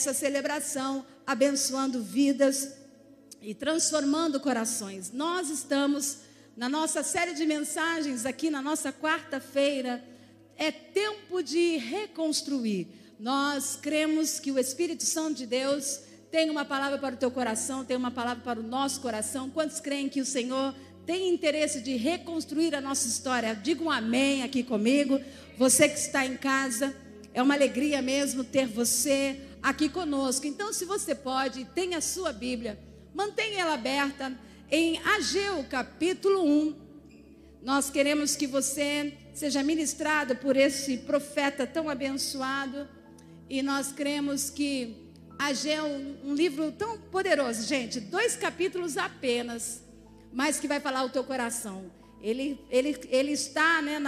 nessa celebração, abençoando vidas e transformando corações. Nós estamos na nossa série de mensagens aqui na nossa quarta-feira. É tempo de reconstruir. Nós cremos que o Espírito Santo de Deus tem uma palavra para o teu coração, tem uma palavra para o nosso coração. Quantos creem que o Senhor tem interesse de reconstruir a nossa história? Diga um amém aqui comigo. Você que está em casa, é uma alegria mesmo ter você aqui conosco. Então, se você pode, tenha a sua Bíblia, mantenha ela aberta em Ageu, capítulo 1. Nós queremos que você seja ministrado por esse profeta tão abençoado. E nós cremos que Ageu, um livro tão poderoso, gente, 2 capítulos apenas, mas que vai falar o teu coração. Ele está, né,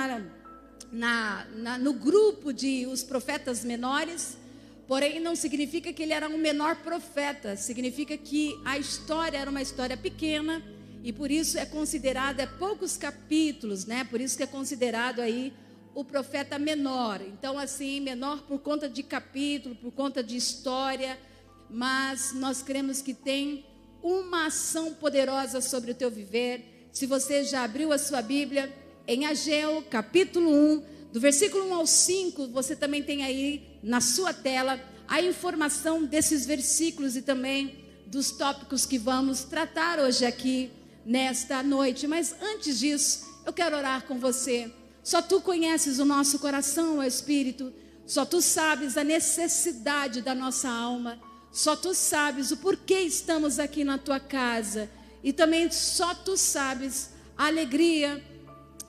no grupo de os profetas menores, porém não significa que ele era um menor profeta, significa que a história era uma história pequena e por isso é considerado, poucos capítulos, né? Por isso que é considerado aí o profeta menor. Então assim, menor por conta de capítulo, por conta de história, mas nós cremos que tem uma ação poderosa sobre o teu viver. Se você já abriu a sua Bíblia, em Ageu, capítulo 1, do versículo 1 ao 5, você também tem aí na sua tela a informação desses versículos e também dos tópicos que vamos tratar hoje aqui nesta noite. Mas antes disso, eu quero orar com você. Só tu conheces o nosso coração, ó Espírito. Só tu sabes a necessidade da nossa alma. Só tu sabes o porquê estamos aqui na tua casa. E também só tu sabes a alegria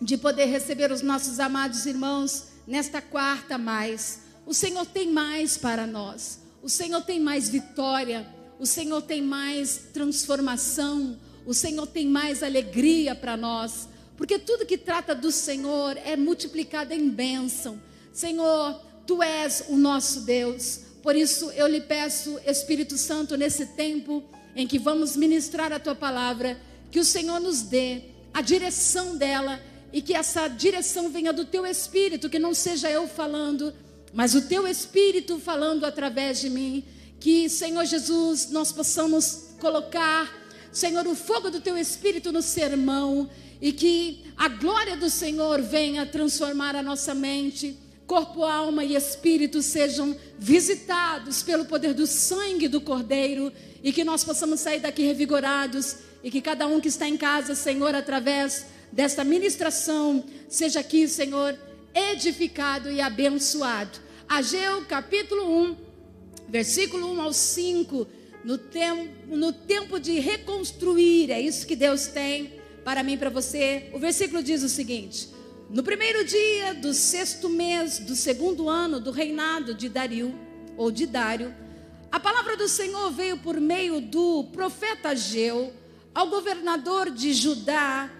de poder receber os nossos amados irmãos nesta quarta mais. O Senhor tem mais para nós. O Senhor tem mais vitória. O Senhor tem mais transformação. O Senhor tem mais alegria para nós. Porque tudo que trata do Senhor é multiplicado em bênção. Senhor, tu és o nosso Deus. Por isso eu lhe peço, Espírito Santo, nesse tempo em que vamos ministrar a tua palavra, que o Senhor nos dê a direção dela e que essa direção venha do teu Espírito, que não seja eu falando, mas o teu Espírito falando através de mim. Que, Senhor Jesus, nós possamos colocar, Senhor, o fogo do teu Espírito no sermão e que a glória do Senhor venha transformar a nossa mente. Corpo, alma e espírito sejam visitados pelo poder do sangue do Cordeiro e que nós possamos sair daqui revigorados e que cada um que está em casa, Senhor, através desta ministração, seja aqui, Senhor, edificado e abençoado. Ageu, capítulo 1, versículo 1 ao 5, no tempo de reconstruir, é isso que Deus tem para mim e para você. O versículo diz o seguinte: no primeiro dia do 6º mês do 2º ano do reinado de Dário, a palavra do Senhor veio por meio do profeta Ageu ao governador de Judá,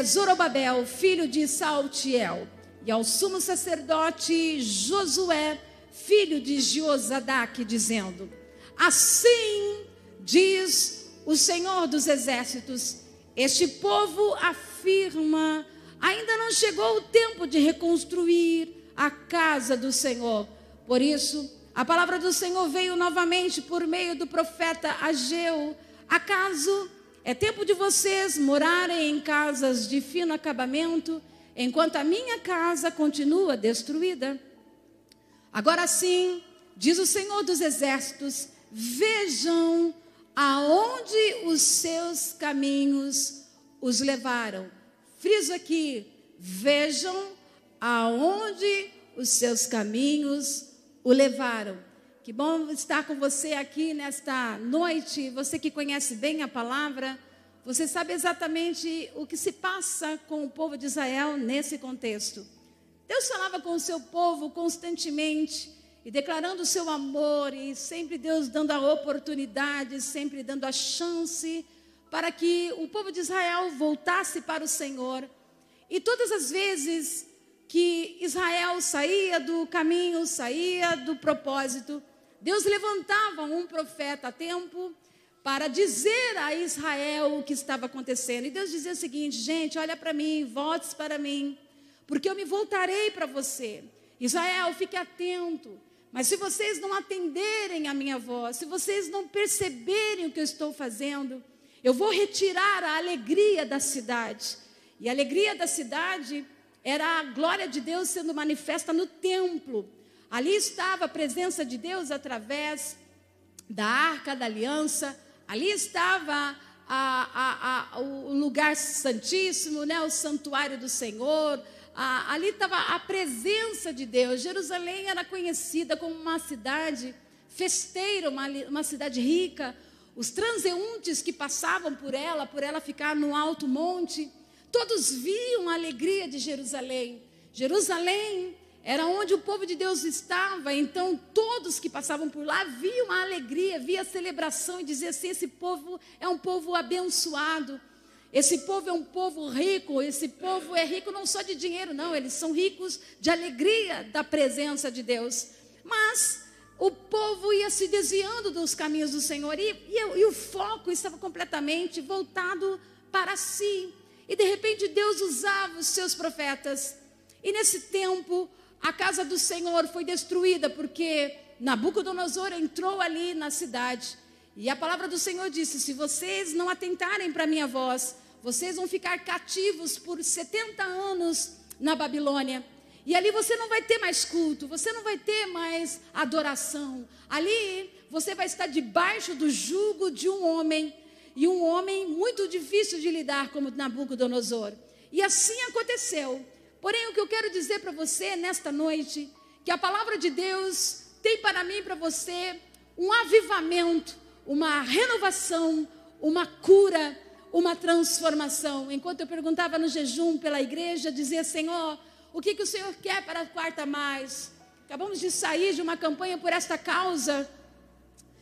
Zorobabel, filho de Saltiel, e ao sumo sacerdote Josué, filho de Josadaque, dizendo: assim diz o Senhor dos exércitos, este povo afirma: ainda não chegou o tempo de reconstruir a casa do Senhor. Por isso, a palavra do Senhor veio novamente por meio do profeta Ageu. Acaso é tempo de vocês morarem em casas de fino acabamento, enquanto a minha casa continua destruída? Agora sim, diz o Senhor dos exércitos, vejam aonde os seus caminhos os levaram. Friso aqui, vejam aonde os seus caminhos o levaram. Que bom estar com você aqui nesta noite. Você que conhece bem a palavra, você sabe exatamente o que se passa com o povo de Israel nesse contexto. Deus falava com o seu povo constantemente e declarando o seu amor, e sempre Deus dando a oportunidade, sempre dando a chance para que o povo de Israel voltasse para o Senhor. E todas as vezes que Israel saía do caminho, saía do propósito, Deus levantava um profeta a tempo para dizer a Israel o que estava acontecendo. E Deus dizia o seguinte: gente, olha para mim, volte para mim, porque eu me voltarei para você. Israel, fique atento, Mas se vocês não atenderem a minha voz, se vocês não perceberem o que eu estou fazendo, eu vou retirar a alegria da cidade. E a alegria da cidade era a glória de Deus sendo manifesta no templo. Ali estava a presença de Deus através da Arca da Aliança. Ali estava o lugar santíssimo, né? O santuário do Senhor. Ali estava a presença de Deus. Jerusalém era conhecida como uma cidade festeira, uma cidade rica. Os transeuntes que passavam por ela ficar no alto monte, todos viam a alegria de Jerusalém. Jerusalém era onde o povo de Deus estava, então todos que passavam por lá viam a alegria, viam a celebração e diziam assim: esse povo é um povo abençoado, esse povo é um povo rico, esse povo é rico não só de dinheiro, não, eles são ricos de alegria da presença de Deus. Mas o povo ia se desviando dos caminhos do Senhor e o foco estava completamente voltado para si. E de repente Deus usava os seus profetas. E nesse tempo a casa do Senhor foi destruída porque Nabucodonosor entrou ali na cidade. E a palavra do Senhor disse: se vocês não atentarem para a minha voz, vocês vão ficar cativos por 70 anos na Babilônia. E ali você não vai ter mais culto, você não vai ter mais adoração. Ali você vai estar debaixo do jugo de um homem, e um homem muito difícil de lidar como Nabucodonosor. E assim aconteceu. Porém, o que eu quero dizer para você nesta noite, que a palavra de Deus tem para mim e para você um avivamento, uma renovação, uma cura, uma transformação. Enquanto eu perguntava no jejum pela igreja, dizia: Senhor, o que o Senhor quer para a Quarta Mais? Acabamos de sair de uma campanha por esta causa.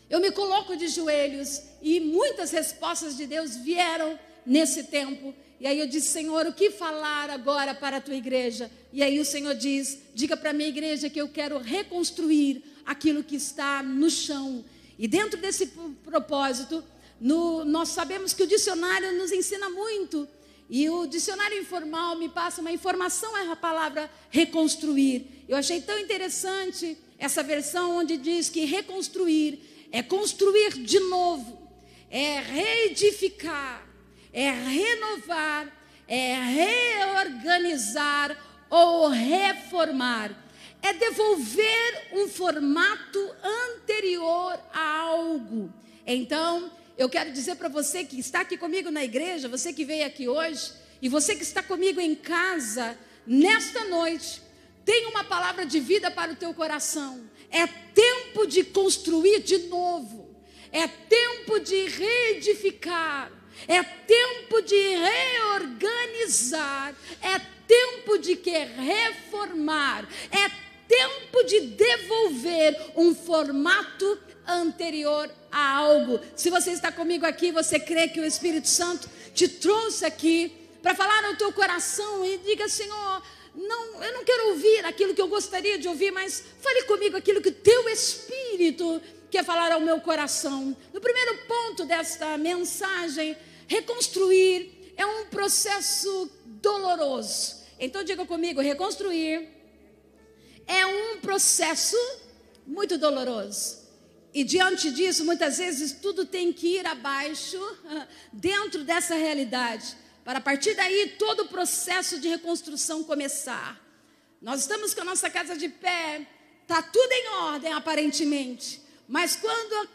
Eu me coloco de joelhos e muitas respostas de Deus vieram nesse tempo. E aí eu disse: Senhor, o que falar agora para a tua igreja? E aí o Senhor diz: diga para a minha igreja que eu quero reconstruir aquilo que está no chão. E dentro desse propósito, nós sabemos que o dicionário nos ensina muito. E o dicionário informal me passa uma informação, é a palavra reconstruir. Eu achei tão interessante essa versão onde diz que reconstruir é construir de novo, é reedificar, é renovar, é reorganizar ou reformar. É devolver um formato anterior a algo. Então, eu quero dizer para você que está aqui comigo na igreja, você que veio aqui hoje, e você que está comigo em casa, nesta noite, tem uma palavra de vida para o teu coração. É tempo de construir de novo. É tempo de reedificar. É tempo de reorganizar. É tempo de reformar. É tempo de devolver um formato anterior a algo. Se você está comigo aqui, você crê que o Espírito Santo te trouxe aqui para falar ao teu coração e diga: Senhor, não, eu não quero ouvir aquilo que eu gostaria de ouvir, mas fale comigo aquilo que o teu Espírito quer falar ao meu coração. No primeiro ponto desta mensagem, reconstruir é um processo doloroso. Então diga comigo: reconstruir é um processo muito doloroso. E diante disso, muitas vezes, tudo tem que ir abaixo, dentro dessa realidade, para a partir daí, todo o processo de reconstrução começar. Nós estamos com a nossa casa de pé, está tudo em ordem, aparentemente. Mas quando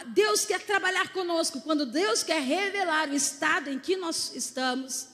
Deus quer trabalhar conosco, quando Deus quer revelar o estado em que nós estamos,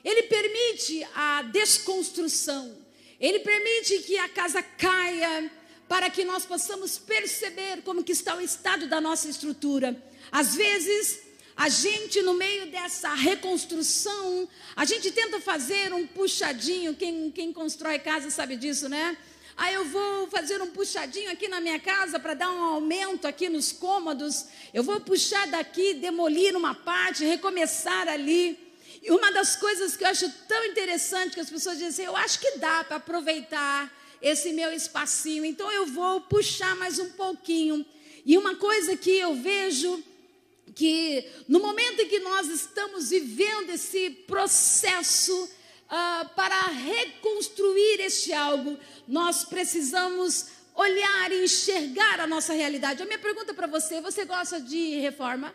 Ele permite a desconstrução, Ele permite que a casa caia, para que nós possamos perceber como que está o estado da nossa estrutura. Às vezes, a gente no meio dessa reconstrução, a gente tenta fazer um puxadinho, quem constrói casa sabe disso, né? Aí eu vou fazer um puxadinho aqui na minha casa para dar um aumento aqui nos cômodos, eu vou puxar daqui, demolir uma parte, recomeçar ali. E uma das coisas que eu acho tão interessante, que as pessoas dizem assim: eu acho que dá para aproveitar esse meu espacinho, então eu vou puxar mais um pouquinho. E uma coisa que eu vejo, que no momento em que nós estamos vivendo esse processo para reconstruir este algo, nós precisamos olhar e enxergar a nossa realidade. A minha pergunta para você: você gosta de reforma?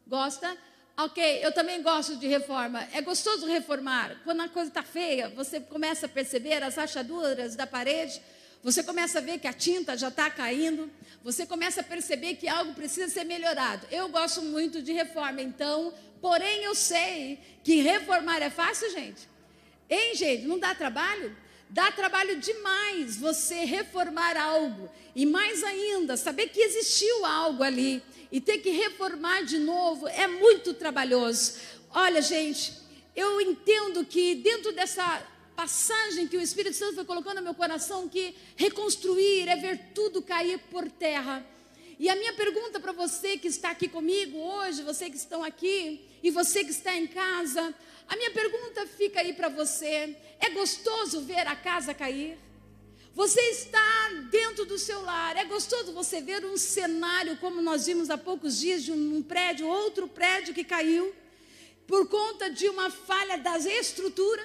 Gosta? Ok, eu também gosto de reforma. É gostoso reformar. Quando a coisa está feia, você começa a perceber as rachaduras da parede, você começa a ver que a tinta já está caindo, você começa a perceber que algo precisa ser melhorado. Eu gosto muito de reforma, então, porém eu sei que reformar é fácil, gente. Hein, gente? Não dá trabalho? Dá trabalho demais você reformar algo. E mais ainda, saber que existiu algo ali e ter que reformar de novo é muito trabalhoso. Olha, gente, eu entendo que dentro dessa passagem que o Espírito Santo foi colocando no meu coração, que reconstruir é ver tudo cair por terra. E a minha pergunta para você que está aqui comigo hoje, você que estão aqui e você que está em casa, a minha pergunta fica aí para você: é gostoso ver a casa cair? Você está dentro do seu lar, é gostoso você ver um cenário como nós vimos há poucos dias de um prédio, outro prédio que caiu por conta de uma falha da estrutura,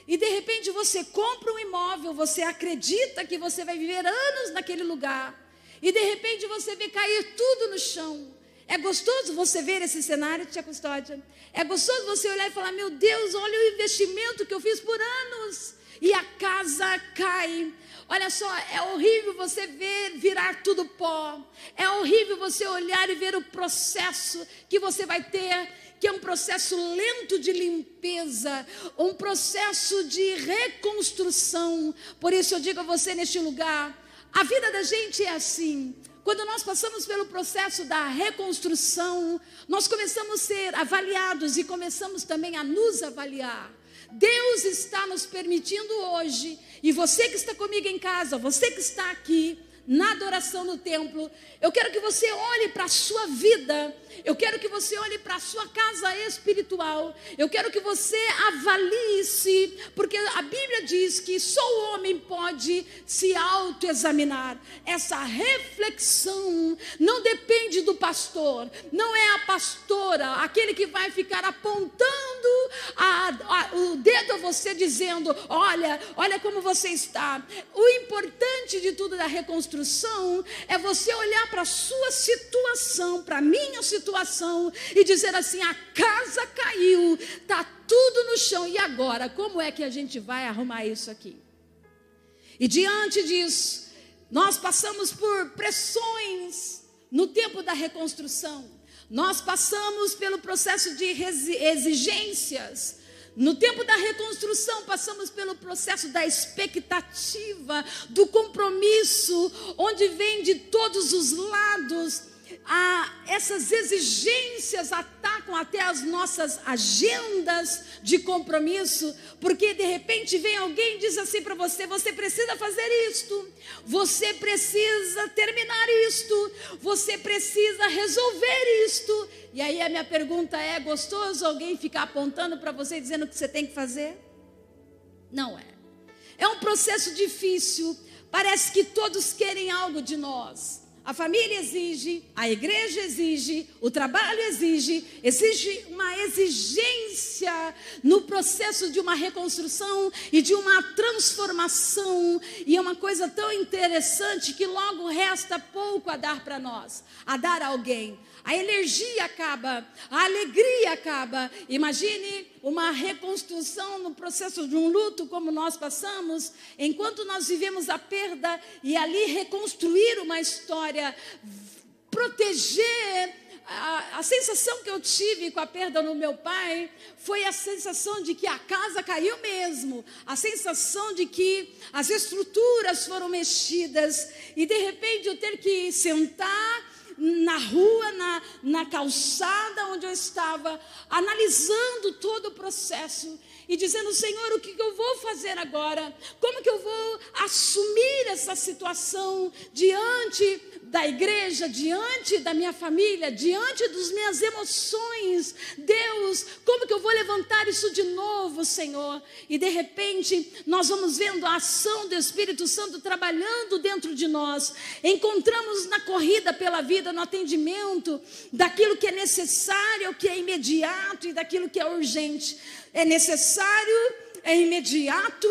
e de repente você compra um imóvel, você acredita que você vai viver anos naquele lugar, e de repente você vê cair tudo no chão. É gostoso você ver esse cenário, tia Custódia? É gostoso você olhar e falar: meu Deus, olha o investimento que eu fiz por anos, e a casa cai. Olha só, é horrível você ver virar tudo pó. É horrível você olhar e ver o processo que você vai ter, que é um processo lento de limpeza, um processo de reconstrução. Por isso eu digo a você neste lugar, a vida da gente é assim. Quando nós passamos pelo processo da reconstrução, nós começamos a ser avaliados e começamos também a nos avaliar. Deus está nos permitindo hoje, e você que está comigo em casa, você que está aqui na adoração no templo, eu quero que você olhe para a sua vida, eu quero que você olhe para a sua casa espiritual, eu quero que você avalie-se, porque a Bíblia diz que só o homem pode se autoexaminar. Essa reflexão não depende do pastor, não é a pastora, aquele que vai ficar apontando o dedo a você dizendo: olha como você está. O importante de tudo da reconstrução é você olhar para a sua situação, para a minha situação, e dizer assim: a casa caiu, está tudo no chão, e agora? Como é que a gente vai arrumar isso aqui? E diante disso, nós passamos por pressões no tempo da reconstrução, nós passamos pelo processo de exigências. No tempo da reconstrução, passamos pelo processo da expectativa, do compromisso, onde vem de todos os lados. Essas exigências atacam até as nossas agendas de compromisso, porque de repente vem alguém e diz assim para você: você precisa fazer isto, você precisa terminar isto, você precisa resolver isto. E aí a minha pergunta é: gostoso alguém ficar apontando para você, dizendo o que você tem que fazer? Não é. É um processo difícil, parece que todos querem algo de nós. A família exige, a igreja exige, o trabalho exige uma exigência no processo de uma reconstrução e de uma transformação. E é uma coisa tão interessante que logo resta pouco a dar para nós, a dar a alguém. A energia acaba, a alegria acaba. Imagine uma reconstrução no processo de um luto como nós passamos, enquanto nós vivemos a perda, e ali reconstruir uma história, proteger. A sensação que eu tive com a perda no meu pai foi a sensação de que a casa caiu mesmo, a sensação de que as estruturas foram mexidas, e de repente eu ter que sentar na rua, na calçada onde eu estava, analisando todo o processo e dizendo: Senhor, o que eu vou fazer agora? Como que eu vou assumir essa situação diante da igreja, diante da minha família, diante das minhas emoções? Deus, como que eu vou levantar isso de novo, Senhor? E de repente nós vamos vendo a ação do Espírito Santo trabalhando dentro de nós. Encontramos na corrida pela vida, no atendimento, daquilo que é necessário, o que é imediato, e daquilo que é urgente. É necessário, é imediato,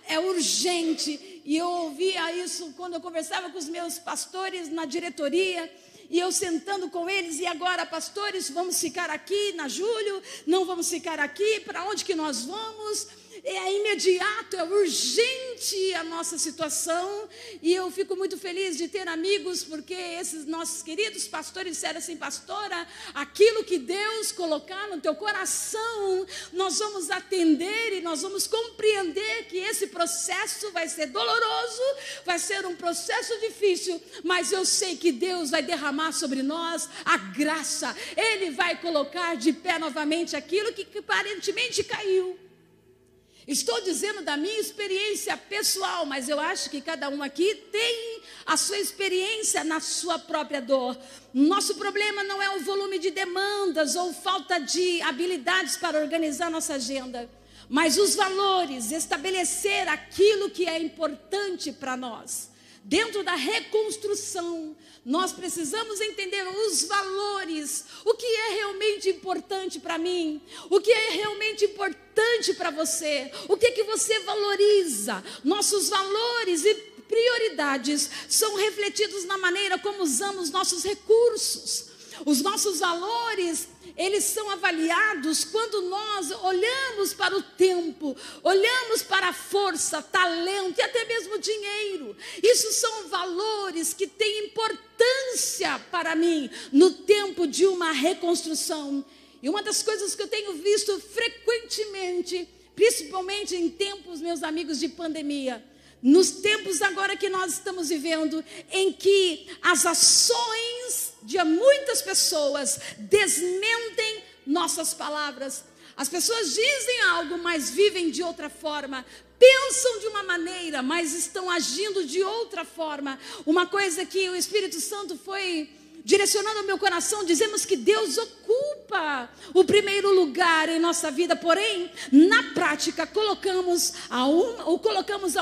é urgente. e eu ouvia isso quando eu conversava com os meus pastores na diretoria, e eu sentando com eles, e agora, pastores, vamos ficar aqui na Júlio? Não vamos ficar aqui? Para onde que nós vamos? É imediato, é urgente a nossa situação, e eu fico muito feliz de ter amigos, porque esses nossos queridos pastores disseram assim: pastora, aquilo que Deus colocar no teu coração, nós vamos atender e nós vamos compreender que esse processo vai ser doloroso, vai ser um processo difícil, mas eu sei que Deus vai derramar sobre nós a graça, Ele vai colocar de pé novamente aquilo que aparentemente caiu. Estou dizendo da minha experiência pessoal, mas eu acho que cada um aqui tem a sua experiência na sua própria dor. Nosso problema não é o volume de demandas ou falta de habilidades para organizar nossa agenda, mas os valores, estabelecer aquilo que é importante para nós. Dentro da reconstrução, nós precisamos entender os valores, o que é realmente importante para mim, o que é realmente importante para você, o que você valoriza. Nossos valores e prioridades são refletidos na maneira como usamos nossos recursos. Os nossos valores, eles são avaliados quando nós olhamos para o tempo, olhamos para a força, talento e até mesmo dinheiro. Isso são valores que têm importância para mim no tempo de uma reconstrução. E uma das coisas que eu tenho visto frequentemente, principalmente em tempos, meus amigos, de pandemia, nos tempos agora que nós estamos vivendo, em que as ações de muitas pessoas desmentem nossas palavras. As pessoas dizem algo, mas vivem de outra forma. Pensam de uma maneira, mas estão agindo de outra forma. Uma coisa que o Espírito Santo foi direcionando o meu coração, dizemos que Deus ocupa o primeiro lugar em nossa vida, porém, na prática, colocamos a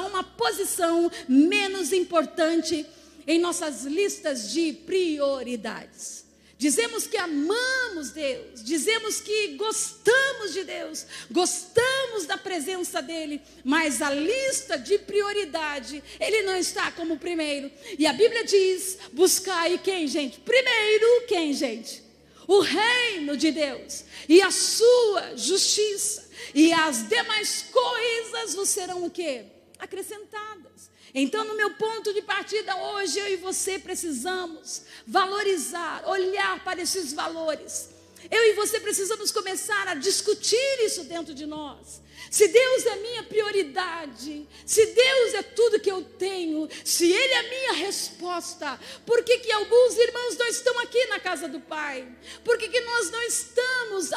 uma posição menos importante em nossas listas de prioridades. Dizemos que amamos Deus, dizemos que gostamos de Deus, gostamos da presença dEle, mas a lista de prioridade, Ele não está como primeiro. E a Bíblia diz: buscai quem, gente? Primeiro quem, gente? O reino de Deus e a sua justiça, e as demais coisas vos serão o quê? Acrescentadas. Então, no meu ponto de partida hoje, eu e você precisamos valorizar, olhar para esses valores. Eu e você precisamos começar a discutir isso dentro de nós. Se Deus é minha prioridade, se Deus é tudo que eu tenho, se Ele é a minha resposta, por que alguns irmãos não estão aqui na casa do Pai? Por que nós não estamos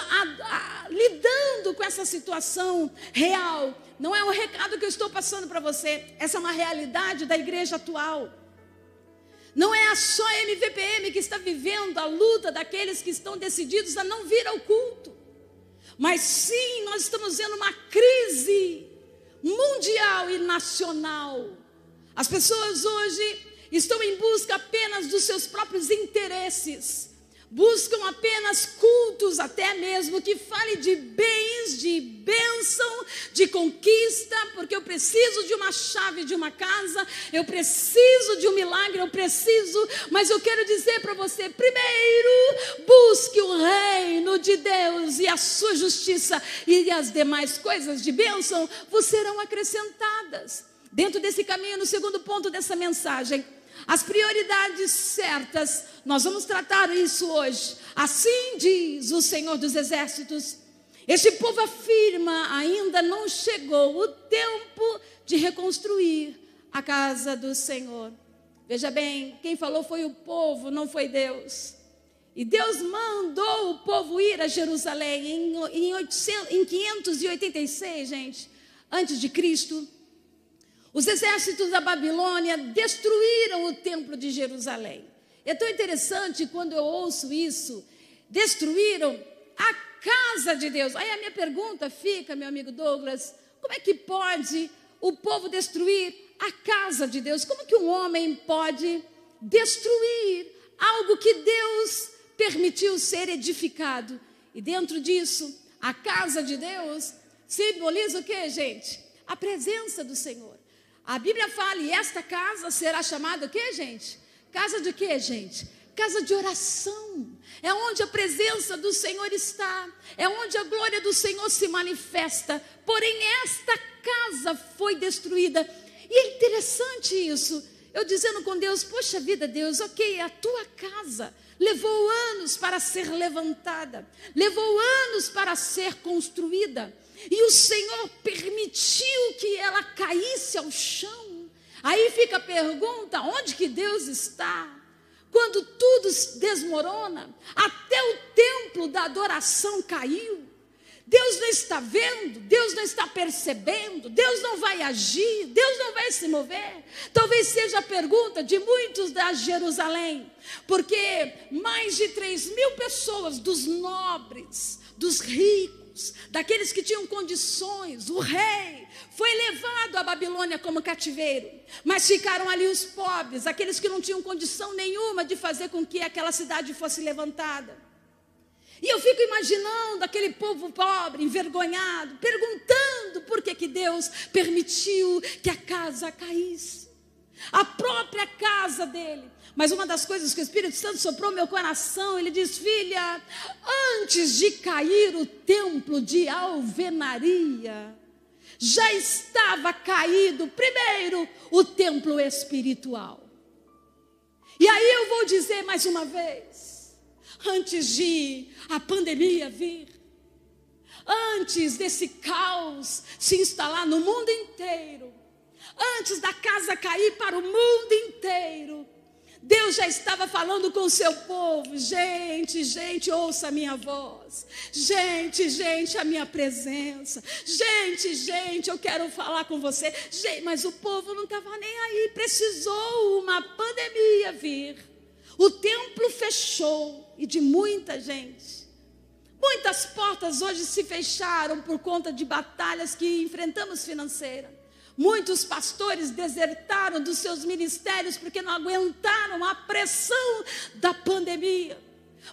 lidando com essa situação real? Não é um recado que eu estou passando para você, essa é uma realidade da igreja atual. Não é só a MVPM que está vivendo a luta daqueles que estão decididos a não vir ao culto. Mas sim, nós estamos vendo uma crise mundial e nacional. As pessoas hoje estão em busca apenas dos seus próprios interesses. Buscam apenas cultos, até mesmo que fale de bens, de bênção, de conquista, porque eu preciso de uma chave de uma casa, eu preciso de um milagre, mas eu quero dizer para você, primeiro, busque o reino de Deus e a sua justiça, e as demais coisas de bênção vos serão acrescentadas. Dentro desse caminho, no segundo ponto dessa mensagem, as prioridades certas, nós vamos tratar isso hoje. Assim diz o Senhor dos Exércitos: este povo afirma, ainda não chegou o tempo de reconstruir a casa do Senhor. Veja bem, quem falou foi o povo, não foi Deus. E Deus mandou o povo ir a Jerusalém em 586, gente, antes de Cristo. Os exércitos da Babilônia destruíram o templo de Jerusalém. É tão interessante quando eu ouço isso. Destruíram a casa de Deus. Aí a minha pergunta fica, meu amigo Douglas, como é que pode o povo destruir a casa de Deus? Como que um homem pode destruir algo que Deus permitiu ser edificado? E dentro disso, a casa de Deus simboliza o quê, gente? A presença do Senhor. A Bíblia fala, e esta casa será chamada o quê, gente? Casa de quê, gente? Casa de oração. É onde a presença do Senhor está. É onde a glória do Senhor se manifesta. Porém, esta casa foi destruída. E é interessante isso. Eu dizendo com Deus, poxa vida, Deus, ok, a tua casa levou anos para ser levantada. Levou anos para ser construída. E o Senhor permitiu que ela caísse ao chão. Aí fica a pergunta, onde que Deus está? Quando tudo desmorona, até o templo da adoração caiu. Deus não está vendo, Deus não está percebendo, Deus não vai agir, Deus não vai se mover. Talvez seja a pergunta de muitos da Jerusalém, porque mais de 3.000 pessoas, dos nobres, dos ricos, daqueles que tinham condições, o rei foi levado à Babilônia como cativeiro, mas ficaram ali os pobres, aqueles que não tinham condição nenhuma de fazer com que aquela cidade fosse levantada. E eu fico imaginando aquele povo pobre, envergonhado, perguntando por que Deus permitiu que a casa caísse, a própria casa dele. Mas uma das coisas que o Espírito Santo soprou no meu coração, ele diz, filha, antes de cair o templo de alvenaria, já estava caído primeiro o templo espiritual. E aí eu vou dizer mais uma vez, antes de a pandemia vir, antes desse caos se instalar no mundo inteiro, antes da casa cair para o mundo inteiro, Deus já estava falando com o seu povo. Gente, ouça a minha voz. Gente, a minha presença. Gente, eu quero falar com você. Gente, mas o povo não estava nem aí. Precisou uma pandemia vir. O templo fechou. E de muita gente. Muitas portas hoje se fecharam por conta de batalhas que enfrentamos financeiras. Muitos pastores desertaram dos seus ministérios porque não aguentaram a pressão da pandemia.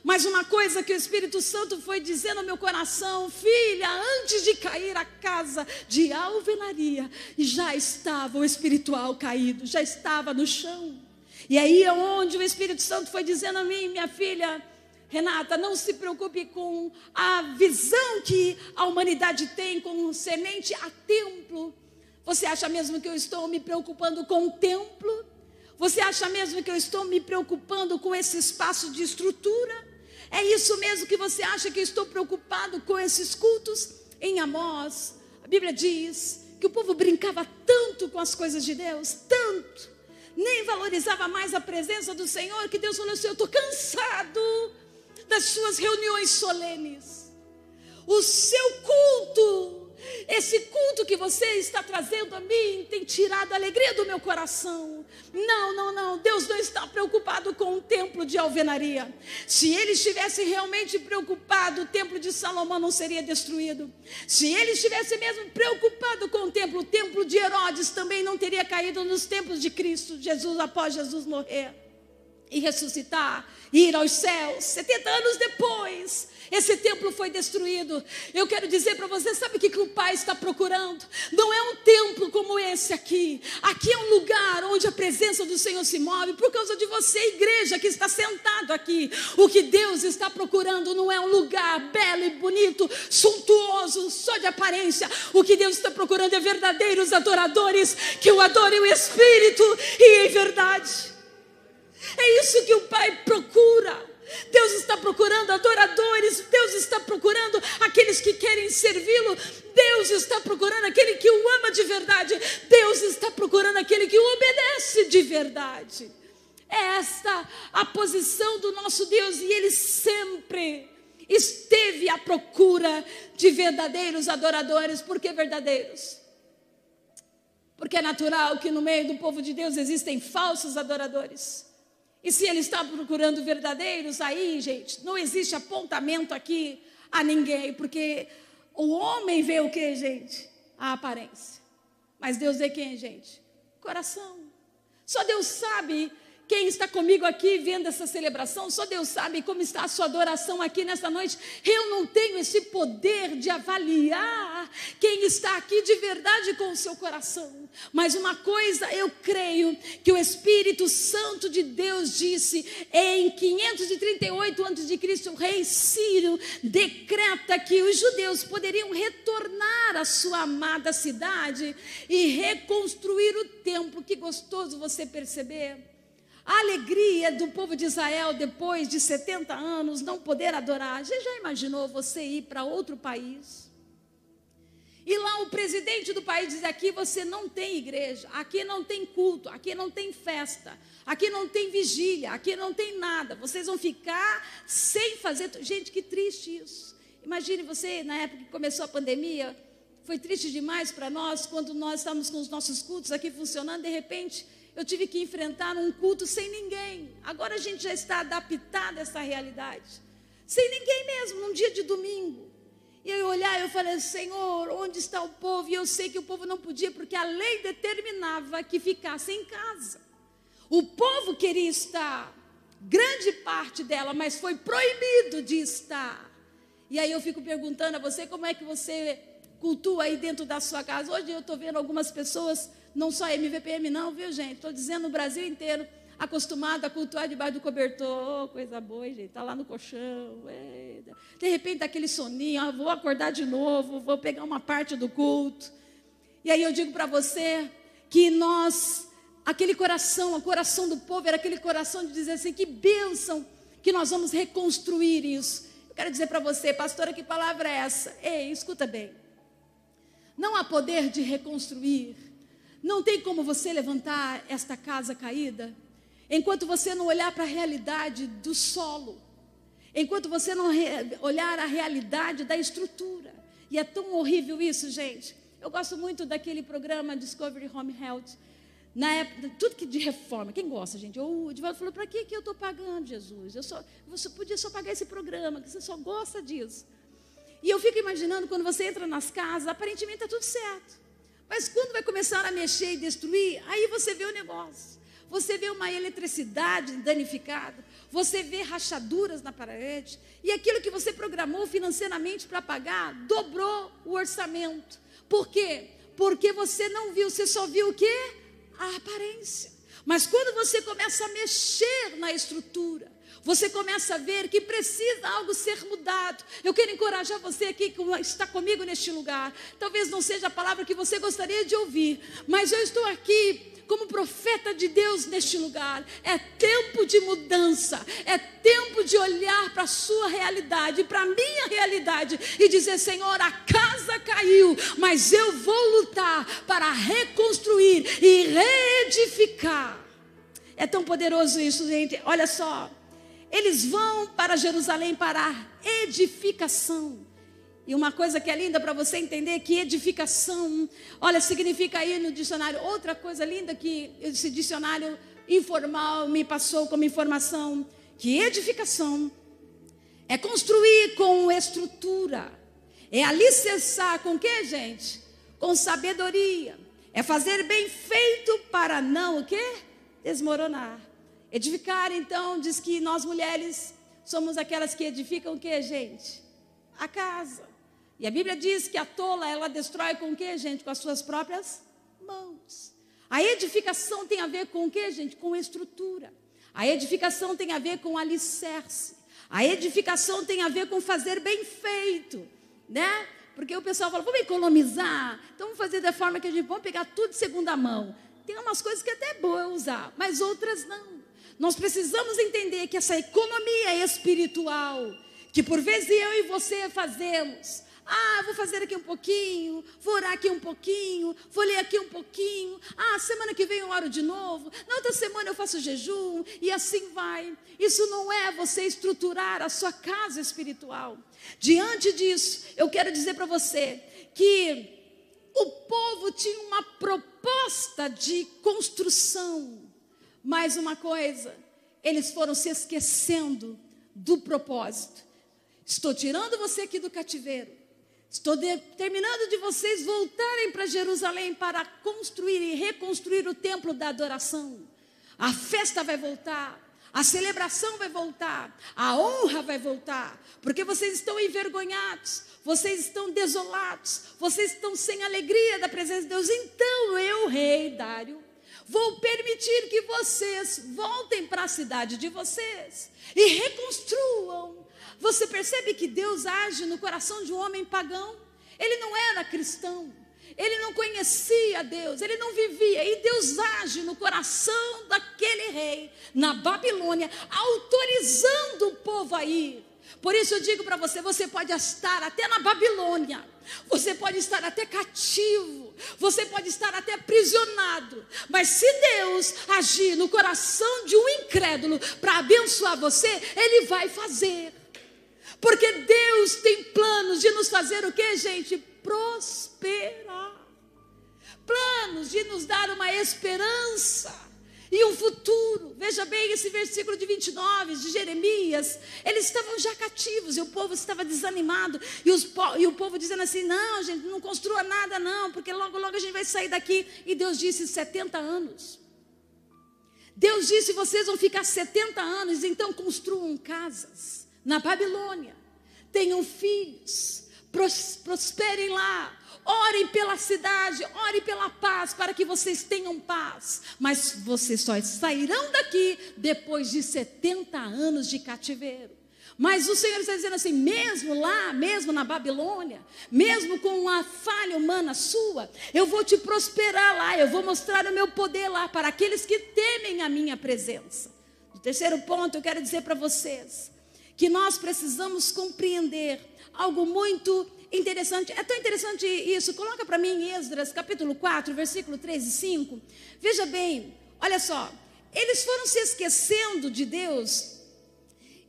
Mas uma coisa que o Espírito Santo foi dizendo ao meu coração, filha, antes de cair a casa de alvenaria, já estava o espiritual caído, já estava no chão. E aí é onde o Espírito Santo foi dizendo a mim, minha filha, Renata, não se preocupe com a visão que a humanidade tem concernente a templo. Você acha mesmo que eu estou me preocupando com o templo? Você acha mesmo que eu estou me preocupando com esse espaço de estrutura? É isso mesmo que você acha que eu estou preocupado com esses cultos? Em Amós, a Bíblia diz que o povo brincava tanto com as coisas de Deus, tanto, nem valorizava mais a presença do Senhor, que Deus falou assim, eu estou cansado das suas reuniões solenes. O seu culto, esse culto que você está trazendo a mim tem tirado a alegria do meu coração. Não, Deus não está preocupado com o templo de alvenaria. Se ele estivesse realmente preocupado, o templo de Salomão não seria destruído. Se ele estivesse mesmo preocupado com o templo de Herodes também não teria caído nos templos de Cristo Jesus, após Jesus morrer e ressuscitar, e ir aos céus. 70 anos depois, esse templo foi destruído. Eu quero dizer para você, sabe o que o Pai está procurando? Não é um templo como esse aqui. Aqui é um lugar onde a presença do Senhor se move. Por causa de você, igreja que está sentado aqui. O que Deus está procurando não é um lugar belo e bonito, suntuoso, só de aparência. O que Deus está procurando é verdadeiros adoradores que o adorem o Espírito e em verdade. É isso que o Pai procura. Deus está procurando adoradores. Deus está procurando aqueles que querem servi-lo. Deus está procurando aquele que o ama de verdade. Deus está procurando aquele que o obedece de verdade. É esta a posição do nosso Deus. E Ele sempre esteve à procura de verdadeiros adoradores. Por que verdadeiros? Porque é natural que no meio do povo de Deus existem falsos adoradores. E se ele está procurando verdadeiros, aí, gente, não existe apontamento aqui a ninguém, porque o homem vê o que, gente? A aparência. Mas Deus vê quem, gente? Coração. Só Deus sabe quem está comigo aqui vendo essa celebração. Só Deus sabe como está a sua adoração aqui nessa noite. Eu não tenho esse poder de avaliar quem está aqui de verdade com o seu coração. Mas uma coisa eu creio que o Espírito Santo de Deus disse em 538 a.C., o rei Ciro decreta que os judeus poderiam retornar à sua amada cidade e reconstruir o templo. Que gostoso você perceber a alegria do povo de Israel depois de 70 anos não poder adorar. Você já imaginou você ir para outro país? E lá o presidente do país diz: aqui você não tem igreja, aqui não tem culto, aqui não tem festa, aqui não tem vigília, aqui não tem nada. Vocês vão ficar sem fazer. Gente, que triste isso. Imagine você, na época que começou a pandemia, foi triste demais para nós, quando nós estávamos com os nossos cultos aqui funcionando, de repente eu tive que enfrentar um culto sem ninguém. Agora a gente já está adaptado a essa realidade. Sem ninguém mesmo, num dia de domingo. E eu olhar, eu falei: Senhor, onde está o povo? E eu sei que o povo não podia, porque a lei determinava que ficasse em casa. O povo queria estar, grande parte dela, mas foi proibido de estar. E aí eu fico perguntando a você, como é que você cultua aí dentro da sua casa? Hoje eu estou vendo algumas pessoas, não só MVPM não, viu gente? Estou dizendo no Brasil inteiro, acostumado a cultuar debaixo do cobertor. Oh, coisa boa, gente, está lá no colchão. De repente aquele soninho, vou acordar de novo, vou pegar uma parte do culto. E aí eu digo para você que nós, aquele coração, o coração do povo era aquele coração de dizer assim: que bênção que nós vamos reconstruir isso. Eu quero dizer para você, pastora, que palavra é essa? Ei, escuta bem. Não há poder de reconstruir. Não tem como você levantar esta casa caída enquanto você não olhar para a realidade do solo, enquanto você não olhar a realidade da estrutura. E é tão horrível isso, gente. Eu gosto muito daquele programa Discovery Home Health. Na época, tudo que de reforma, quem gosta, gente? O Edivaldo falou: para que eu estou pagando, Jesus? Você podia só pagar esse programa, que você só gosta disso. E eu fico imaginando, quando você entra nas casas, aparentemente está tudo certo. Mas quando vai começar a mexer e destruir, aí você vê o negócio. Você vê uma eletricidade danificada, você vê rachaduras na parede, e aquilo que você programou financeiramente para pagar, dobrou o orçamento. Por quê? Porque você não viu, você só viu o quê? A aparência. Mas quando você começa a mexer na estrutura, você começa a ver que precisa algo ser mudado. Eu quero encorajar você aqui que está comigo neste lugar. Talvez não seja a palavra que você gostaria de ouvir, mas eu estou aqui como profeta de Deus neste lugar. É tempo de mudança, é tempo de olhar para a sua realidade, para a minha realidade e dizer: Senhor, a casa caiu, mas eu vou lutar para reconstruir e reedificar. É tão poderoso isso, gente. Olha só, eles vão para Jerusalém para a edificação. E uma coisa que é linda para você entender, que edificação, olha, significa aí no dicionário, outra coisa linda que esse dicionário informal me passou como informação, que edificação é construir com estrutura, é alicerçar com o que, gente? Com sabedoria, é fazer bem feito para não o quê? Desmoronar. Edificar, então, diz que nós mulheres somos aquelas que edificam o que, gente? A casa. E a Bíblia diz que a tola, ela destrói com o que, gente? Com as suas próprias mãos. A edificação tem a ver com o que, gente? Com estrutura. A edificação tem a ver com alicerce. A edificação tem a ver com fazer bem feito, né? Porque o pessoal fala: vamos economizar, então vamos fazer da forma que a gente vamos pegar tudo de segunda mão. Tem umas coisas que até é boa usar, mas outras não. Nós precisamos entender que essa economia espiritual, que por vezes eu e você fazemos, vou fazer aqui um pouquinho, vou orar aqui um pouquinho, vou ler aqui um pouquinho, semana que vem eu oro de novo, na outra semana eu faço jejum, e assim vai. Isso não é você estruturar a sua casa espiritual. Diante disso, eu quero dizer para você que o povo tinha uma proposta de construção. Mais uma coisa, eles foram se esquecendo do propósito. Estou tirando você aqui do cativeiro. Estou determinando de vocês voltarem para Jerusalém para construir e reconstruir o templo da adoração. A festa vai voltar, A celebração vai voltar, a honra vai voltar, porque vocês estão envergonhados, vocês estão desolados, vocês estão sem alegria da presença de Deus. Então eu, rei Dário, vou permitir que vocês voltem para a cidade de vocês e reconstruam. Você percebe que Deus age no coração de um homem pagão? Ele não era cristão. Ele não conhecia Deus, ele não vivia, e Deus age no coração daquele rei, na Babilônia, autorizando o povo a ir. Por isso eu digo para você, você pode estar até na Babilônia, você pode estar até cativo, você pode estar até aprisionado, mas se Deus agir no coração de um incrédulo para abençoar você, Ele vai fazer. Porque Deus tem planos de nos fazer o que, gente? Prosperar. Planos de nos dar uma esperança e um futuro. Veja bem esse versículo de 29 de Jeremias. Eles estavam já cativos e o povo estava desanimado. E o povo dizendo assim, não, gente, não construa nada não, porque logo, logo a gente vai sair daqui. E Deus disse 70 anos. Deus disse, vocês vão ficar 70 anos, então construam casas na Babilônia, tenham filhos, prosperem lá, orem pela cidade, orem pela paz, para que vocês tenham paz, mas vocês só sairão daqui depois de 70 anos de cativeiro. Mas o Senhor está dizendo assim, mesmo lá, mesmo na Babilônia, mesmo com uma falha humana sua, eu vou te prosperar lá, eu vou mostrar o meu poder lá, para aqueles que temem a minha presença. O terceiro ponto, eu quero dizer para vocês, que nós precisamos compreender algo muito interessante. É tão interessante isso. Coloca para mim em Esdras, capítulo 4, versículo 3 e 5. Veja bem, olha só. Eles foram se esquecendo de Deus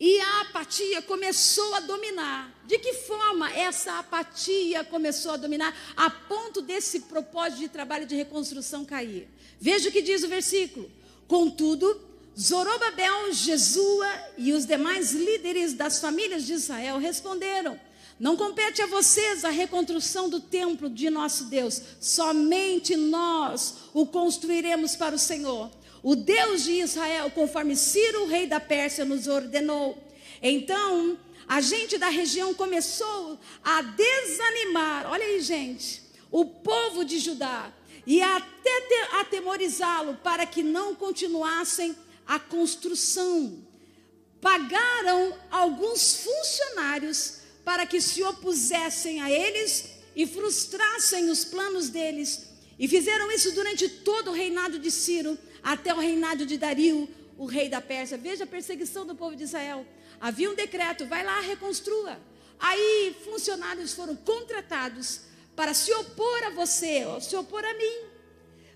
e a apatia começou a dominar. De que forma essa apatia começou a dominar a ponto desse propósito de trabalho de reconstrução cair? Veja o que diz o versículo. Contudo, Zorobabel, Jesua e os demais líderes das famílias de Israel responderam, não compete a vocês a reconstrução do templo de nosso Deus, somente nós o construiremos para o Senhor, o Deus de Israel, conforme Ciro, rei da Pérsia, nos ordenou. Então, a gente da região começou a desanimar, olha aí gente, o povo de Judá, e até atemorizá-lo para que não continuassem a construção. Pagaram alguns funcionários para que se opusessem a eles e frustrassem os planos deles. E fizeram isso durante todo o reinado de Ciro, até o reinado de Dario, o rei da Pérsia. Veja a perseguição do povo de Israel. Havia um decreto, vai lá, reconstrua. Aí funcionários foram contratados para se opor a você, se opor a mim.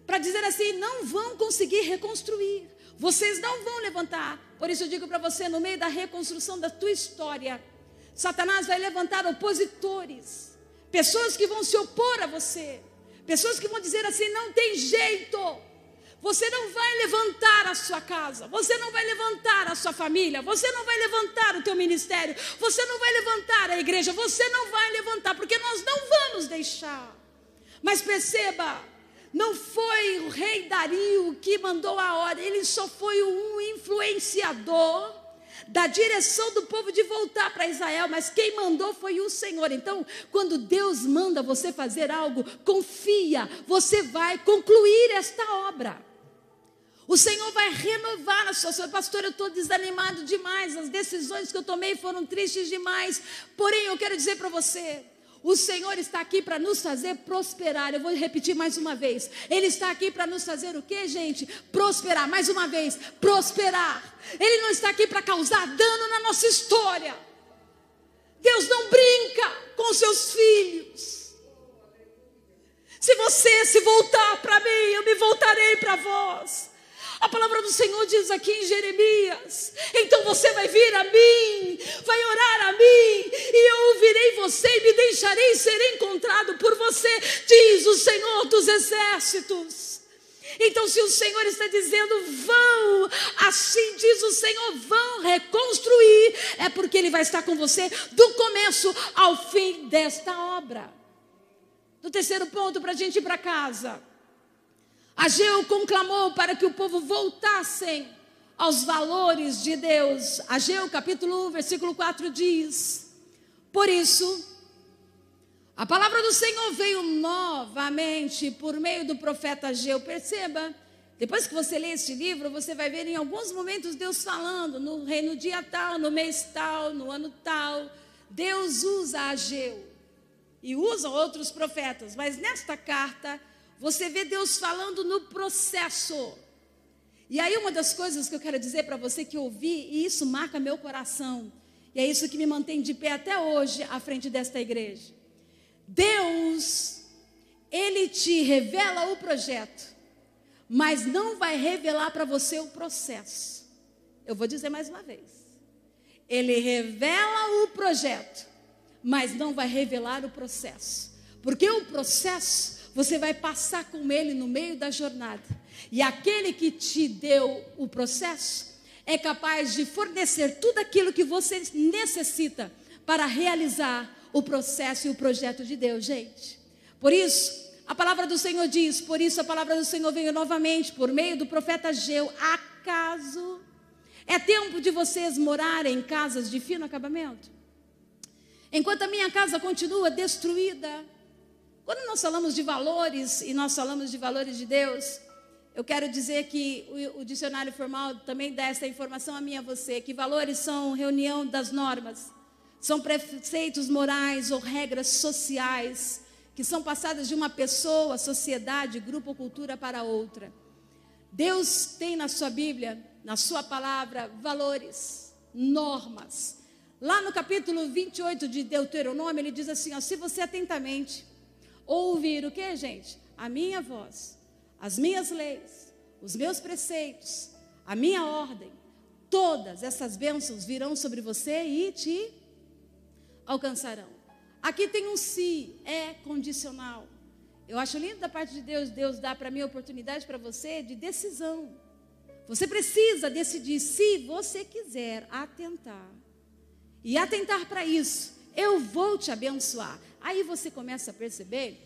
Para dizer assim, não vão conseguir reconstruir. Vocês não vão levantar. Por isso eu digo para você, no meio da reconstrução da tua história, Satanás vai levantar opositores, pessoas que vão se opor a você, pessoas que vão dizer assim, não tem jeito, você não vai levantar a sua casa, você não vai levantar a sua família, você não vai levantar o teu ministério, você não vai levantar a igreja, você não vai levantar, porque nós não vamos deixar. Mas perceba, não foi o rei Dario que mandou a ordem, ele só foi um influenciador da direção do povo de voltar para Israel, mas quem mandou foi o Senhor. Então, quando Deus manda você fazer algo, confia, você vai concluir esta obra. O Senhor vai renovar a sua... Pastor, eu estou desanimado demais, as decisões que eu tomei foram tristes demais, porém eu quero dizer para você, o Senhor está aqui para nos fazer prosperar. Eu vou repetir mais uma vez. Ele está aqui para nos fazer o que, gente? Prosperar. Mais uma vez, prosperar. Ele não está aqui para causar dano na nossa história. Deus não brinca com seus filhos. Se você se voltar para mim, eu me voltarei para vós. A palavra do Senhor diz aqui em Jeremias, então você vai vir a mim, vai orar a mim, e eu ouvirei você e me deixarei ser encontrado por você, diz o Senhor dos exércitos. Então se o Senhor está dizendo, vão, assim diz o Senhor, vão reconstruir, é porque Ele vai estar com você do começo ao fim desta obra. No terceiro ponto, para a gente ir para casa, Ageu conclamou para que o povo voltassem aos valores de Deus. Ageu capítulo 1, versículo 4 diz: por isso, a palavra do Senhor veio novamente por meio do profeta Ageu. Perceba, depois que você lê este livro, você vai ver em alguns momentos Deus falando, no dia tal, no mês tal, no ano tal. Deus usa Ageu e usa outros profetas, mas nesta carta você vê Deus falando no processo. E aí uma das coisas que eu quero dizer para você que eu ouvi, e isso marca meu coração, e é isso que me mantém de pé até hoje à frente desta igreja. Deus, Ele te revela o projeto, mas não vai revelar para você o processo. Eu vou dizer mais uma vez. Ele revela o projeto, mas não vai revelar o processo. Porque o processo, você vai passar com ele no meio da jornada. E aquele que te deu o processo é capaz de fornecer tudo aquilo que você necessita para realizar o processo e o projeto de Deus, gente. Por isso, a palavra do Senhor diz, por isso a palavra do Senhor veio novamente por meio do profeta Ageu. Acaso é tempo de vocês morarem em casas de fino acabamento? Enquanto a minha casa continua destruída. Quando nós falamos de valores e nós falamos de valores de Deus, eu quero dizer que o dicionário formal também dá essa informação a mim e a você, que valores são reunião das normas, são preceitos morais ou regras sociais que são passadas de uma pessoa, sociedade, grupo ou cultura para outra. Deus tem na sua Bíblia, na sua palavra, valores, normas. Lá no capítulo 28 de Deuteronômio, ele diz assim, ó, se você atentamente ouvir o que, gente? A minha voz, as minhas leis, os meus preceitos, a minha ordem, todas essas bênçãos virão sobre você e te alcançarão. Aqui tem um se, é condicional. Eu acho lindo da parte de Deus, Deus dá para mim a oportunidade para você de decisão. Você precisa decidir se você quiser atentar. E atentar para isso, eu vou te abençoar. Aí você começa a perceber,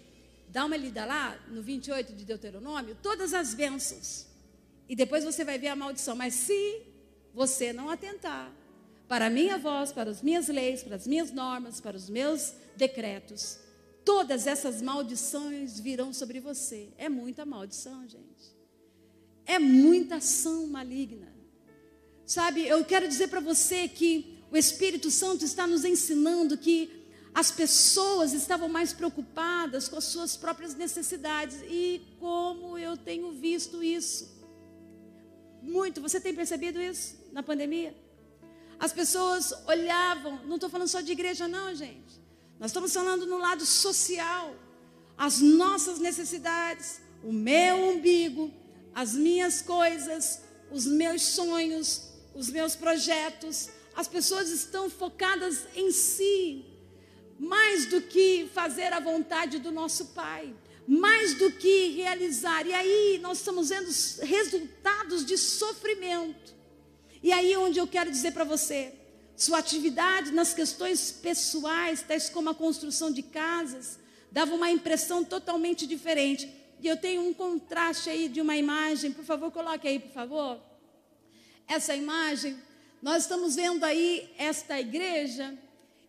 dá uma lida lá no 28 de Deuteronômio, todas as bênçãos. E depois você vai ver a maldição. Mas se você não atentar para a minha voz, para as minhas leis, para as minhas normas, para os meus decretos, todas essas maldições virão sobre você. É muita maldição, gente. É muita ação maligna. Sabe, eu quero dizer para você que o Espírito Santo está nos ensinando que as pessoas estavam mais preocupadas com as suas próprias necessidades. E como eu tenho visto isso. Muito. Você tem percebido isso na pandemia? As pessoas olhavam, não estou falando só de igreja não, gente. Nós estamos falando no lado social. As nossas necessidades, o meu umbigo, as minhas coisas, os meus sonhos, os meus projetos. As pessoas estão focadas em si, mais do que fazer a vontade do nosso Pai, mais do que realizar. E aí nós estamos vendo resultados de sofrimento. E aí onde eu quero dizer para você, sua atividade nas questões pessoais, tais como a construção de casas, dava uma impressão totalmente diferente. E eu tenho um contraste aí de uma imagem, por favor, coloque aí, por favor. Essa imagem, nós estamos vendo aí esta igreja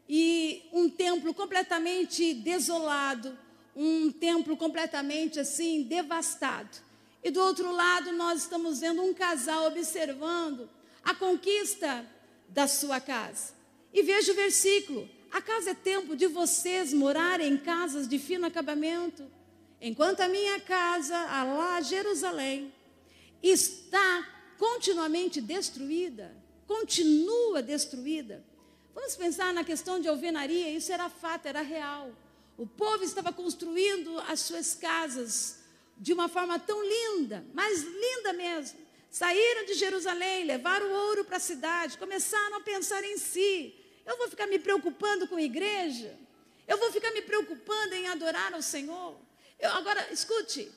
e um templo completamente desolado, um templo completamente assim, devastado. E do outro lado nós estamos vendo um casal observando a conquista da sua casa. E veja o versículo, acaso é tempo de vocês morarem em casas de fino acabamento, enquanto a minha casa, a lá Jerusalém, está continuamente destruída, continua destruída. Vamos pensar na questão de alvenaria, isso era fato, era real. O povo estava construindo as suas casas de uma forma tão linda, mas linda mesmo. Saíram de Jerusalém, levaram o ouro para a cidade, começaram a pensar em si. Eu vou ficar me preocupando com igreja? Eu vou ficar me preocupando em adorar ao Senhor? Agora, escute,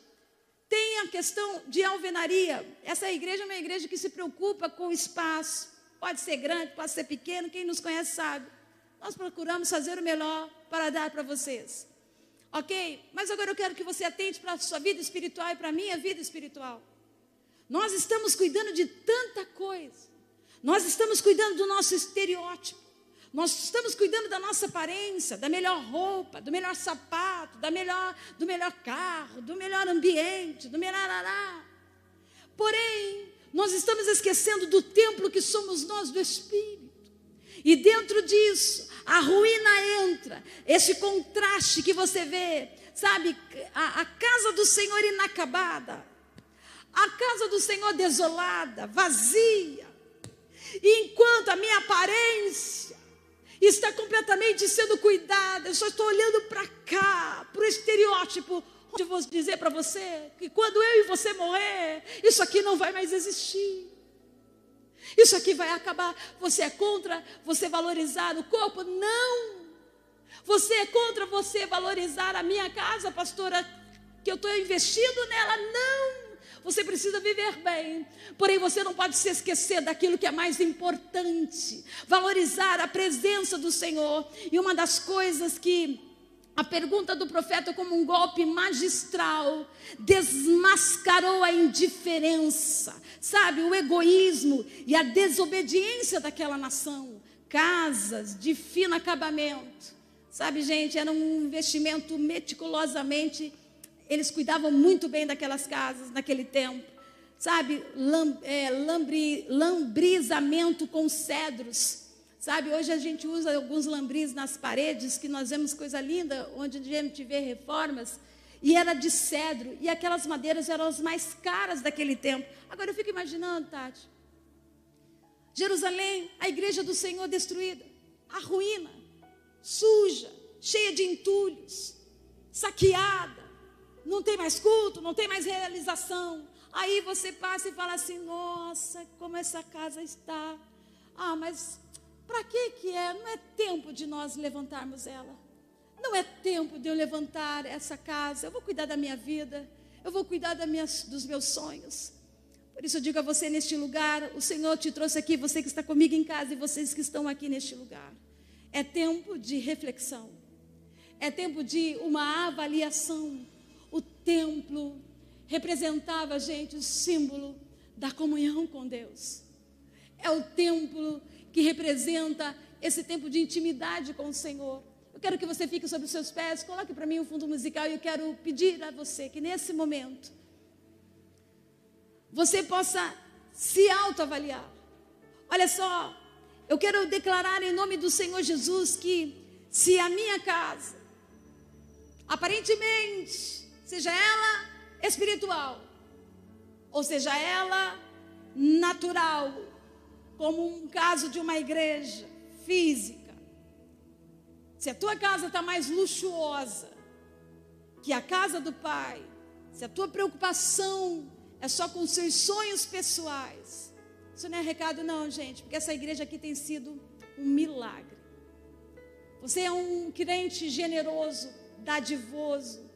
tem a questão de alvenaria. Essa igreja é uma igreja que se preocupa com o espaço. Pode ser grande, pode ser pequeno, quem nos conhece sabe. Nós procuramos fazer o melhor para dar para vocês. Ok? Mas agora eu quero que você atente para a sua vida espiritual e para a minha vida espiritual. Nós estamos cuidando de tanta coisa. Nós estamos cuidando do nosso estereótipo. Nós estamos cuidando da nossa aparência, da melhor roupa, do melhor sapato, do melhor carro, do melhor ambiente, do melhor ará. Porém, nós estamos esquecendo do templo que somos nós do Espírito. E dentro disso, a ruína entra. Esse contraste que você vê, sabe? A casa do Senhor inacabada. A casa do Senhor desolada, vazia. E enquanto a minha aparência está completamente sendo cuidada, eu só estou olhando para cá, para o estereótipo, onde eu vou dizer para você que quando eu e você morrer, isso aqui não vai mais existir. Isso aqui vai acabar. Você é contra você valorizar o corpo? Não. Você é contra você valorizar a minha casa, pastora, que eu estou investindo nela? Não. Você precisa viver bem, porém você não pode se esquecer daquilo que é mais importante, valorizar a presença do Senhor. E uma das coisas que a pergunta do profeta, como um golpe magistral, desmascarou a indiferença, sabe, o egoísmo e a desobediência daquela nação. Casas de fino acabamento, sabe, gente, era um investimento meticulosamente. Eles cuidavam muito bem daquelas casas naquele tempo, sabe, lambrizamento com cedros, sabe, hoje a gente usa alguns lambris nas paredes, que nós vemos coisa linda, onde a gente vê reformas, e era de cedro, e aquelas madeiras eram as mais caras daquele tempo. Agora eu fico imaginando, Tati, Jerusalém, a igreja do Senhor destruída, a ruína, suja, cheia de entulhos, saqueada, não tem mais culto, não tem mais realização. Aí você passa e fala assim: nossa, como essa casa está. Ah, mas para que é? Não é tempo de nós levantarmos ela. Não é tempo de eu levantar essa casa. Eu vou cuidar da minha vida. Eu vou cuidar dos meus sonhos. Por isso eu digo a você neste lugar, o Senhor te trouxe aqui, você que está comigo em casa e vocês que estão aqui neste lugar. É tempo de reflexão. É tempo de uma avaliação. O templo representava, gente, o símbolo da comunhão com Deus. É o templo que representa esse tempo de intimidade com o Senhor. Eu quero que você fique sobre os seus pés, coloque para mim um fundo musical e eu quero pedir a você que nesse momento você possa se autoavaliar. Olha só, eu quero declarar em nome do Senhor Jesus que se a minha casa, aparentemente, seja ela espiritual, ou seja ela natural, como um caso de uma igreja física, se a tua casa está mais luxuosa que a casa do Pai, se a tua preocupação é só com os seus sonhos pessoais, isso não é recado não, gente, porque essa igreja aqui tem sido um milagre. Você é um crente generoso, dadivoso.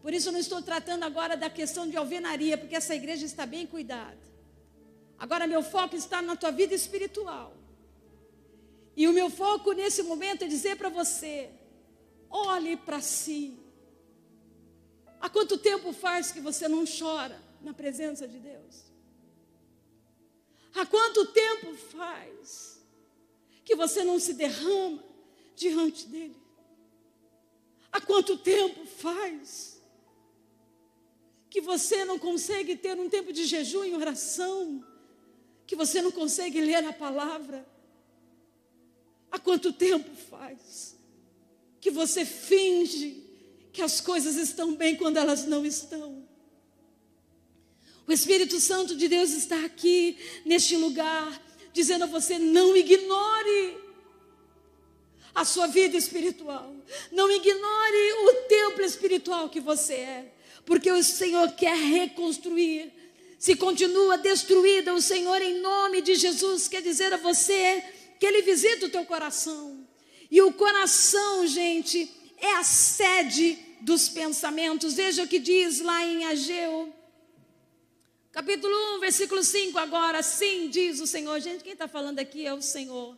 Por isso eu não estou tratando agora da questão de alvenaria, porque essa igreja está bem cuidada. Agora meu foco está na tua vida espiritual. E o meu foco nesse momento é dizer para você: olhe para si. Há quanto tempo faz que você não chora na presença de Deus? Há quanto tempo faz que você não se derrama diante dele? Há quanto tempo faz que você não consegue ter um tempo de jejum e oração, que você não consegue ler a palavra? Há quanto tempo faz que você finge que as coisas estão bem quando elas não estão? O Espírito Santo de Deus está aqui neste lugar, dizendo a você: não ignore a sua vida espiritual, não ignore o templo espiritual que você é, porque o Senhor quer reconstruir. Se continua destruída, o Senhor, em nome de Jesus, quer dizer a você que Ele visita o teu coração. E o coração, gente, é a sede dos pensamentos. Veja o que diz lá em Ageu, capítulo 1, versículo 5 agora. Assim diz o Senhor. Gente, quem está falando aqui é o Senhor.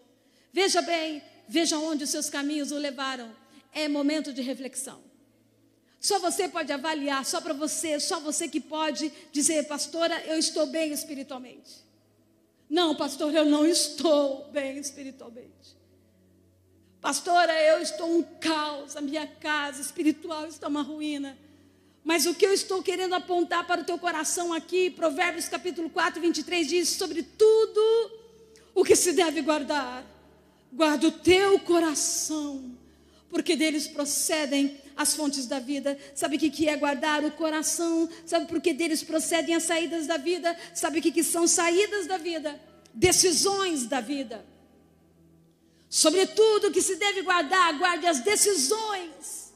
Veja bem, veja onde os seus caminhos o levaram. É momento de reflexão. Só você pode avaliar, só você que pode dizer, pastora, eu estou bem espiritualmente. Não, pastor, eu não estou bem espiritualmente. Pastora, eu estou um caos, a minha casa espiritual está uma ruína. Mas o que eu estou querendo apontar para o teu coração aqui, Provérbios capítulo 4, 23, diz, sobre tudo o que se deve guardar, guarda o teu coração, porque deles procedem as fontes da vida. Sabe o que é guardar o coração? Sabe por que deles procedem as saídas da vida? Sabe o que são saídas da vida? Decisões da vida. Sobretudo que se deve guardar, guarde as decisões,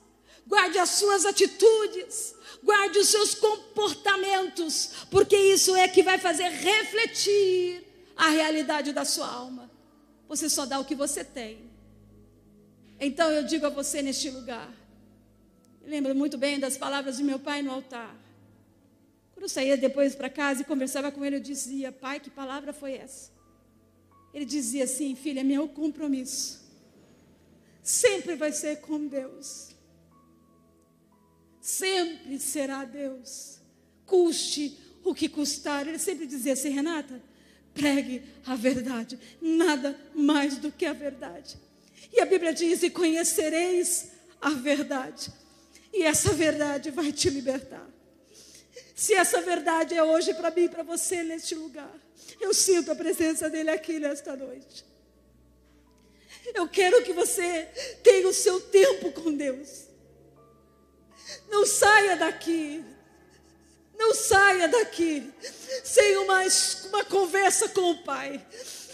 guarde as suas atitudes, guarde os seus comportamentos, porque isso é que vai fazer refletir a realidade da sua alma. Você só dá o que você tem. Então eu digo a você neste lugar, eu lembro muito bem das palavras de meu pai no altar. Quando eu saía depois para casa e conversava com ele, eu dizia, pai, que palavra foi essa? Ele dizia assim, filha, meu compromisso sempre vai ser com Deus. Sempre será Deus. Custe o que custar. Ele sempre dizia assim, Renata, pregue a verdade, nada mais do que a verdade. E a Bíblia diz, e conhecereis a verdade. E essa verdade vai te libertar. Se essa verdade é hoje para mim e para você neste lugar, eu sinto a presença dele aqui nesta noite. Eu quero que você tenha o seu tempo com Deus. Não saia daqui. Não saia daqui sem uma conversa com o Pai.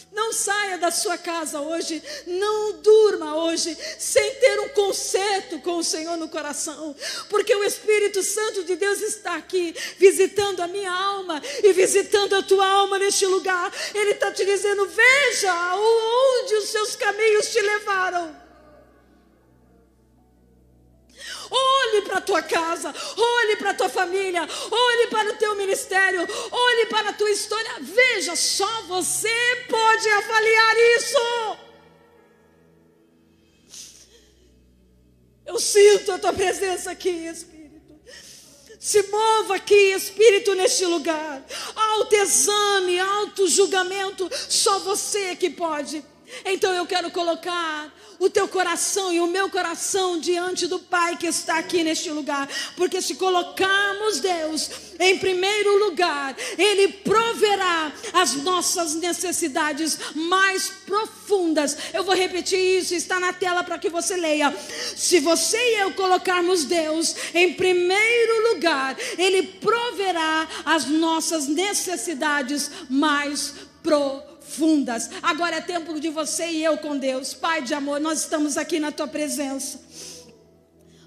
Não saia da sua casa hoje, não durma hoje sem ter um concerto com o Senhor no coração, porque o Espírito Santo de Deus está aqui visitando a minha alma e visitando a tua alma neste lugar. Ele está te dizendo, veja onde os seus caminhos te levaram. Olhe para a tua casa, olhe para a tua família, olhe para o teu ministério, olhe para a tua história. Veja, só você pode avaliar isso. Eu sinto a tua presença aqui, Espírito. Se mova aqui, Espírito, neste lugar. Autoexame, autojulgamento, só você que pode. Então eu quero colocar o teu coração e o meu coração diante do Pai que está aqui neste lugar, porque se colocarmos Deus em primeiro lugar, Ele proverá as nossas necessidades mais profundas. Eu vou repetir isso, está na tela para que você leia. Se você e eu colocarmos Deus em primeiro lugar, Ele proverá as nossas necessidades mais profundas. Agora é tempo de você e eu com Deus. Pai de amor, nós estamos aqui na tua presença.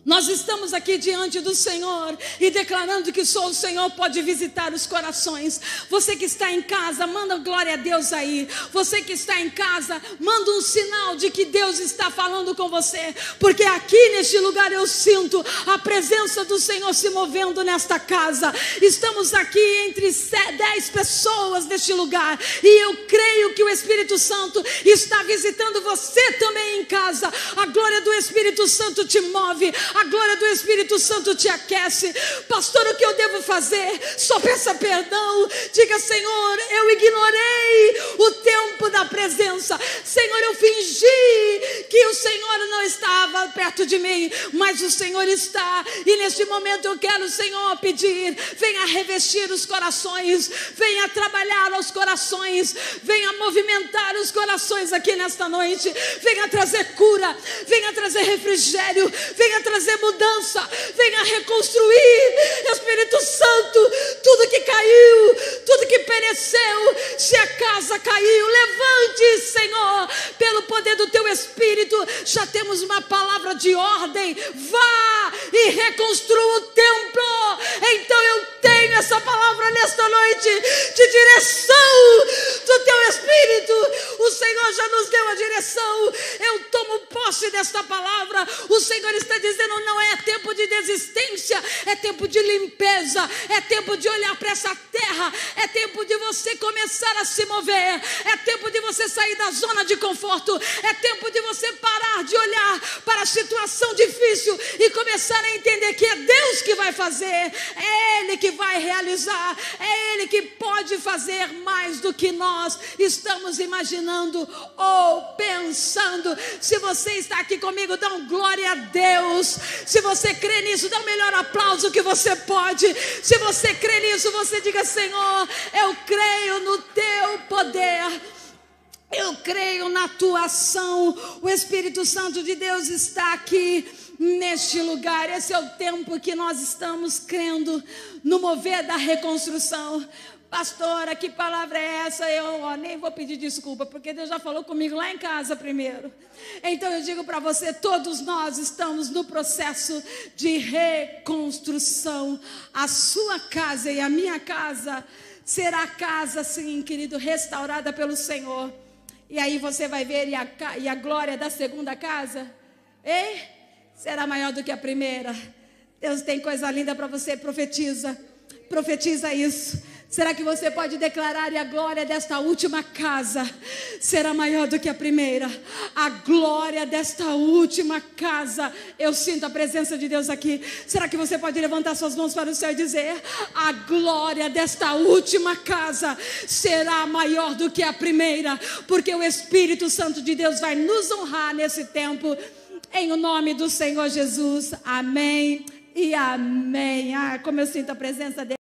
Nós estamos aqui diante do Senhor e declarando que só o Senhor pode visitar os corações. Você que está em casa, manda glória a Deus aí. Você que está em casa, manda um sinal de que Deus está falando com você, porque aqui neste lugar eu sinto a presença do Senhor se movendo nesta casa. Estamos aqui entre 10 pessoas neste lugar e eu creio que o Espírito Santo está visitando você também em casa. A glória do Espírito Santo te move. A glória do Espírito Santo te aquece. Pastor, o que eu devo fazer? Só peça perdão. Diga, Senhor, eu ignorei o tempo da presença. Senhor, eu fingi que o Senhor não estava perto de mim, mas o Senhor está. E neste momento eu quero, Senhor, pedir, venha revestir os corações, venha trabalhar aos corações, venha movimentar os corações aqui nesta noite, venha trazer cura, venha trazer refrigério, venha trazer mudança, venha reconstruir, Espírito Santo, tudo que caiu, tudo que pereceu. Se a casa caiu, levante, Senhor, pelo poder do teu Espírito. Já temos uma palavra de ordem: vá e reconstrua o templo. Então eu tenho essa palavra nesta noite de direção do teu Espírito. O Senhor Senhor já nos deu a direção. Eu tomo posse desta palavra. O Senhor está dizendo: não é tempo de desistência, é tempo de limpeza, é tempo de olhar para essa terra, é tempo de você começar a se mover, é tempo de você sair da zona de conforto, é tempo de você parar de olhar para a situação difícil e começar a entender que é Deus que vai fazer, é Ele que vai realizar, é Ele que pode fazer mais do que nós estamos imaginando ou pensando. Se você está aqui comigo, dá um glória a Deus. Se você crê nisso, dá o melhor aplauso que você pode. Se você crê nisso, você diga: Senhor, eu creio no teu poder, eu creio na tua ação. O Espírito Santo de Deus está aqui neste lugar. Esse é o tempo que nós estamos crendo no mover da reconstrução. Pastora, que palavra é essa? Eu nem vou pedir desculpa, porque Deus já falou comigo lá em casa primeiro. Então eu digo para você: todos nós estamos no processo de reconstrução. A sua casa e a minha casa será casa, sim, querido, restaurada pelo Senhor. E aí você vai ver, e a glória da segunda casa, será maior do que a primeira. Deus tem coisa linda para você. Profetiza isso. Será que você pode declarar: e a glória desta última casa será maior do que a primeira? A glória desta última casa, eu sinto a presença de Deus aqui. Será que você pode levantar suas mãos para o céu e dizer: a glória desta última casa será maior do que a primeira? Porque o Espírito Santo de Deus vai nos honrar nesse tempo, em o nome do Senhor Jesus. Amém e amém. Como eu sinto a presença dele.